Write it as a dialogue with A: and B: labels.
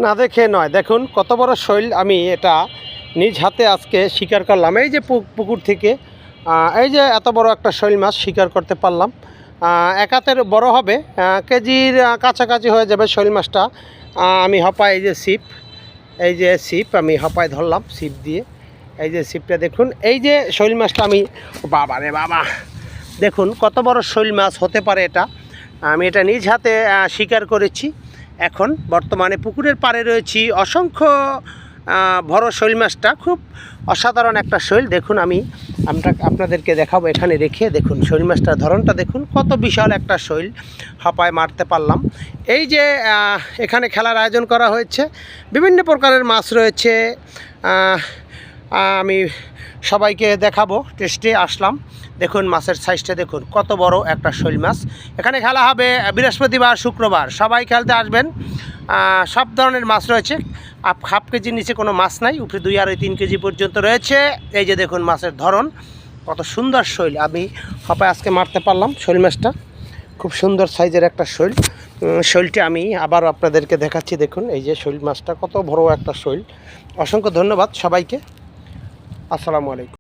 A: না দেখে নয়, দেখুন কত বড় শৈল। আমি এটা নিজ হাতে আজকে শিকার করলাম। এই যে পুকুর থেকে এই যে এত বড় একটা শৈল মাছ শিকার করতে পারলাম। এক হাতের বড় হবে, কেজির কাছাকাছি হয়ে যাবে শৈল মাছটা। আমি হপায় এই যে ছিপ আমি হপায় ধরলাম ছিপ দিয়ে। এই যে ছিপটা দেখুন, এই যে শৈল মাছটা আমি, বাবা রে বাবা, দেখুন কত বড় শৈল মাছ হতে পারে এটা। আমি এটা নিজ হাতে শিকার করেছি। এখন বর্তমানে পুকুরের পাড়ে রয়েছি। অসংখ্য বড় শৈল মাছটা, খুব অসাধারণ একটা শৈল। দেখুন আমি আপনাদেরকে দেখাবো এখানে রেখে। দেখুন শৈল মাছটার ধরনটা দেখুন, কত বিশাল একটা শৈল হাঁপায় মারতে পারলাম। এই যে এখানে খেলার আয়োজন করা হয়েছে, বিভিন্ন প্রকারের মাছ রয়েছে। আমি সবাইকে দেখাবো, টেস্টে আসলাম। দেখুন মাছের সাইজটা দেখুন, কত বড় একটা শৈল মাছ। এখানে খেলা হবে বৃহস্পতিবার, শুক্রবার, সবাই খেলতে আসবেন। সব ধরনের মাছ রয়েছে। হাফ কেজির নিচে কোনো মাছ নাই, উপরে 2, 2.5, 3 কেজি পর্যন্ত রয়েছে। এই যে দেখুন মাছের ধরন, কত সুন্দর শৈল। আমি হাঁপায় আজকে মারতে পারলাম শৈল মাছটা, খুব সুন্দর সাইজের একটা শৈল। শৈলটি আমি আবার আপনাদেরকে দেখাচ্ছি। দেখুন এই যে শৈল মাছটা, কত বড় একটা শৈল। অসংখ্য ধন্যবাদ সবাইকে। আসসালামু আলাইকুম।